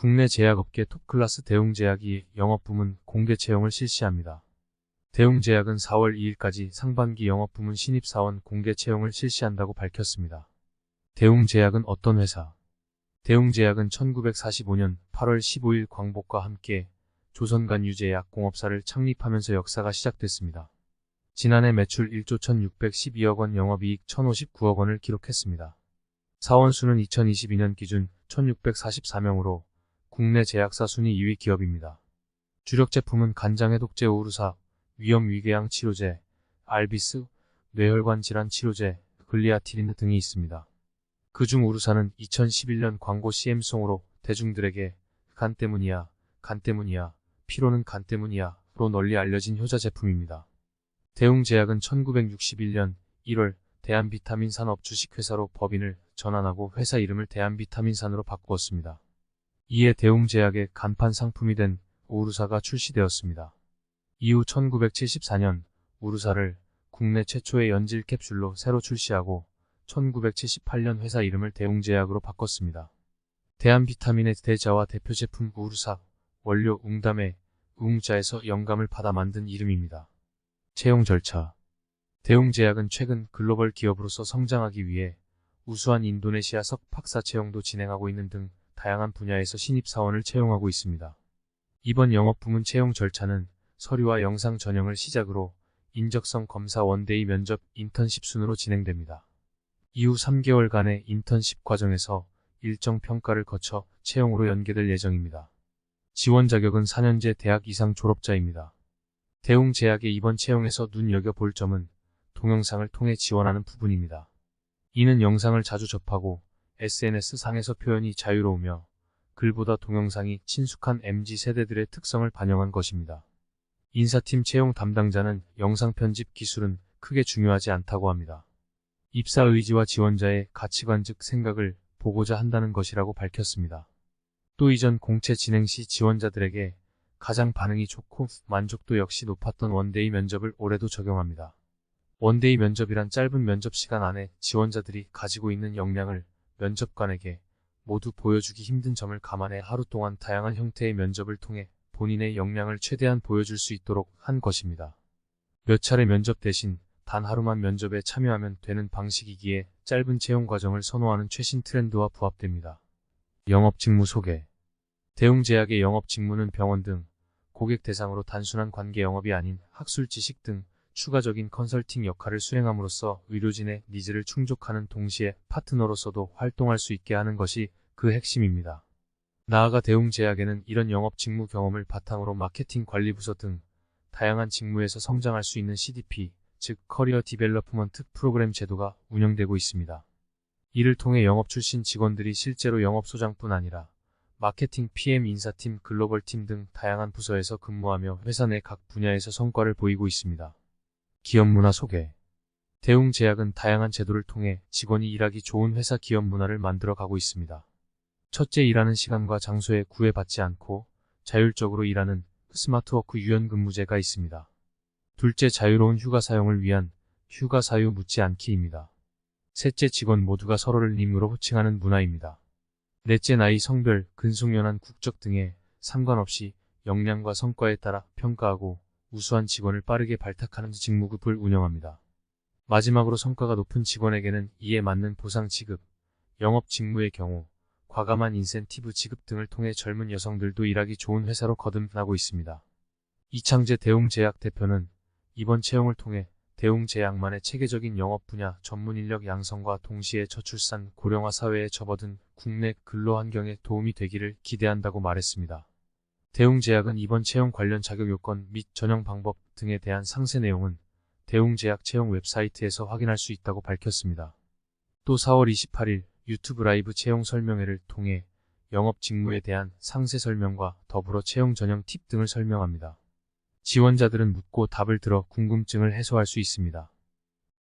국내 제약업계 톱클래스 대웅제약이 영업부문 공개 채용을 실시합니다. 대웅제약은 4월 2일까지 상반기 영업부문 신입사원 공개 채용을 실시한다고 밝혔습니다. 대웅제약은 어떤 회사? 대웅제약은 1945년 8월 15일 광복과 함께 조선간유제약공업사를 창립하면서 역사가 시작됐습니다. 지난해 매출 1조 1612억 원, 영업이익 1059억 원을 기록했습니다. 사원수는 2022년 기준 1644명으로 국내 제약사 순위 2위 기업입니다. 주력 제품은 간장해독제, 우루사, 위염위궤양 치료제, 알비스, 뇌혈관 질환 치료제, 글리아티린 등이 있습니다. 그중 우루사는 2011년 광고 CM송으로 대중들에게 간 때문이야, 간 때문이야, 피로는 간 때문이야로 널리 알려진 효자 제품입니다. 대웅제약은 1961년 1월 대한비타민산업 주식회사로 법인을 전환하고 회사 이름을 대한비타민산으로 바꾸었습니다. 이에 대웅제약의 간판 상품이 된 우루사가 출시되었습니다. 이후 1974년 우루사를 국내 최초의 연질 캡슐로 새로 출시하고 1978년 회사 이름을 대웅제약으로 바꿨습니다. 대한비타민의 대자와 대표 제품 우루사, 원료 웅담의 웅자에서 영감을 받아 만든 이름입니다. 채용 절차. 대웅제약은 최근 글로벌 기업으로서 성장하기 위해 우수한 인도네시아 석박사 채용도 진행하고 있는 등 다양한 분야에서 신입사원을 채용하고 있습니다. 이번 영업부문 채용 절차는 서류와 영상 전형을 시작으로 인적성 검사, 원데이 면접, 인턴십 순으로 진행됩니다. 이후 3개월간의 인턴십 과정에서 일정 평가를 거쳐 채용으로 연계될 예정입니다. 지원 자격은 4년제 대학 이상 졸업자입니다. 대웅제약의 이번 채용에서 눈여겨볼 점은 동영상을 통해 지원하는 부분입니다. 이는 영상을 자주 접하고 SNS상에서 표현이 자유로우며 글보다 동영상이 친숙한 MZ세대들의 특성을 반영한 것입니다. 인사팀 채용 담당자는 영상 편집 기술은 크게 중요하지 않다고 합니다. 입사 의지와 지원자의 가치관 즉 생각을 보고자 한다는 것이라고 밝혔습니다. 또 이전 공채 진행 시 지원자들에게 가장 반응이 좋고 만족도 역시 높았던 원데이 면접을 올해도 적용합니다. 원데이 면접이란 짧은 면접 시간 안에 지원자들이 가지고 있는 역량을 면접관에게 모두 보여주기 힘든 점을 감안해 하루 동안 다양한 형태의 면접을 통해 본인의 역량을 최대한 보여줄 수 있도록 한 것입니다. 몇 차례 면접 대신 단 하루만 면접에 참여하면 되는 방식이기에 짧은 채용 과정을 선호하는 최신 트렌드와 부합됩니다. 영업 직무 소개. 대웅제약의 영업 직무는 병원 등 고객 대상으로 단순한 관계 영업이 아닌 학술 지식 등 추가적인 컨설팅 역할을 수행함으로써 의료진의 니즈를 충족하는 동시에 파트너로서도 활동할 수 있게 하는 것이 그 핵심입니다. 나아가 대웅제약에는 이런 영업 직무 경험을 바탕으로 마케팅 관리부서 등 다양한 직무에서 성장할 수 있는 CDP, 즉 커리어 디벨로프먼트 프로그램 제도가 운영되고 있습니다. 이를 통해 영업 출신 직원들이 실제로 영업소장뿐 아니라 마케팅, PM, 인사팀, 글로벌팀 등 다양한 부서에서 근무하며 회사 내 각 분야에서 성과를 보이고 있습니다. 기업 문화 소개. 대웅제약은 다양한 제도를 통해 직원이 일하기 좋은 회사 기업 문화를 만들어 가고 있습니다. 첫째, 일하는 시간과 장소에 구애받지 않고 자율적으로 일하는 스마트워크 유연근무제가 있습니다. 둘째, 자유로운 휴가 사용을 위한 휴가 사유 묻지 않기입니다. 셋째, 직원 모두가 서로를 님으로 호칭하는 문화입니다. 넷째, 나이, 성별, 근속연한, 국적 등에 상관없이 역량과 성과에 따라 평가하고 우수한 직원을 빠르게 발탁하는 직무급을 운영합니다. 마지막으로 성과가 높은 직원에게는 이에 맞는 보상 지급, 영업 직무의 경우 과감한 인센티브 지급 등을 통해 젊은 여성들도 일하기 좋은 회사로 거듭나고 있습니다. 이창재 대웅제약 대표는 이번 채용을 통해 대웅제약만의 체계적인 영업 분야 전문 인력 양성과 동시에 저출산 고령화 사회에 접어든 국내 근로환경에 도움이 되기를 기대한다고 말했습니다. 대웅제약은 이번 채용 관련 자격 요건 및 전형 방법 등에 대한 상세 내용은 대웅제약 채용 웹사이트에서 확인할 수 있다고 밝혔습니다. 또 4월 28일 유튜브 라이브 채용 설명회를 통해 영업 직무에 대한 상세 설명과 더불어 채용 전형 팁 등을 설명합니다. 지원자들은 묻고 답을 들어 궁금증을 해소할 수 있습니다.